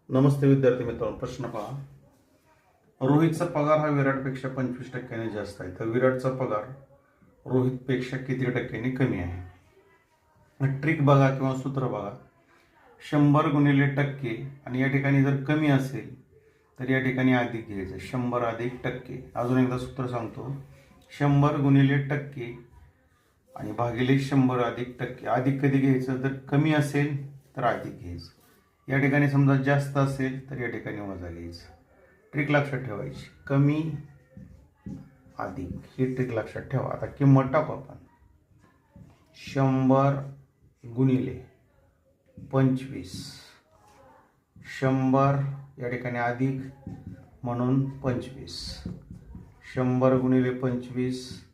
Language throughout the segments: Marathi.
नमस्ते विद्यार्थी मित्रांनो, प्रश्न पहा. रोहितचा पगार हा विराटपेक्षा 25% जास्त आहे, तर विराटचा पगार रोहितपेक्षा किती टक्क्यांनी कमी आहे? ट्रिक बघा किंवा सूत्र बघा. 100 गुणिले टक्के आणि या ठिकाणी जर कमी असेल तर या ठिकाणी अधिक घ्यायचं. 100 अधिक टक्के. अजून एकदा सूत्र सांगतो. 100 गुणिले टक्के आणि भागिले 100 अधिक टक्के. अधिक कधी घ्यायचं? जर कमी असेल तर अधिक घ्यायचं. या ठिकाणी समजा जास्त असेल तर या ठिकाणी वजा घ्यायचं. ट्रिक लक्षात ठेवायची. कमी अधिक ही ट्रिक लक्षात ठेवा. आता किंमत टाकू आपण. 100 गुणिले 25. 100 या ठिकाणी अधिक म्हणून 25. 100 गुणिले 25.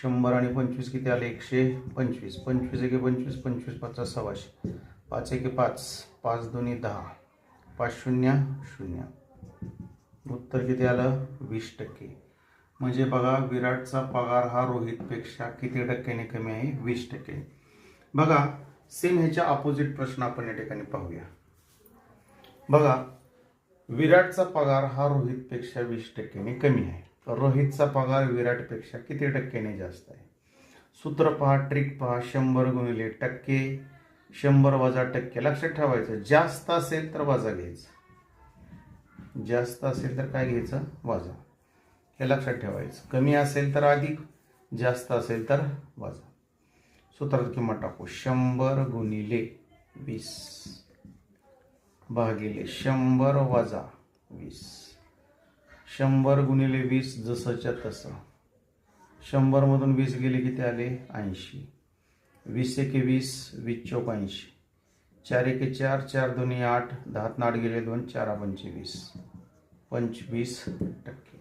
100 आणि 25 किती आले? 125. 25 एके 25. 25 पाचा 600. 5 एके 5. 5 दोन्ही 10. 5 शून्य 0. उत्तर किती आलं? 20%. म्हणजे बघा, विराटचा पगार हा रोहितपेक्षा किती टक्क्याने कमी आहे? 20%. बघा, सेम ह्याच्या अपोजिट प्रश्न आपण या ठिकाणी पाहूया. बघा, विराटचा पगार हा रोहितपेक्षा 20%ने कमी आहे. रोहितचा पगार विराटपेक्षा किती टक्क्याने जास्त आहे? सूत्र पहा, ट्रिक पहा. 100 गुणिले टक्के. 100 वजा टक्के. लक्षात ठेवायचं, जास्त असेल तर वजा घ्यायचं. जास्त असेल तर काय घ्यायचं? वजा. हे लक्षात ठेवायचं. कमी असेल तर अधिक, जास्त असेल तर वजा. सूत्रात किंमत टाकू. 100 गुणिले 20 भागिले 100 वजा 20. 100 गुणिले 20 जसंच्या तसं. 100 मधून 20 गेले किती आले? 80. 20 एके 20. 20 चौक 80. 4 एके 4. 4 दोन्ही 8. 10 8 गेले 2. 4 25. 25%.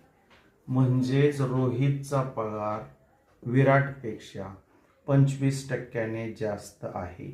म्हणजेच रोहितचा पगार विराटपेक्षा 25%ने जास्त आहे.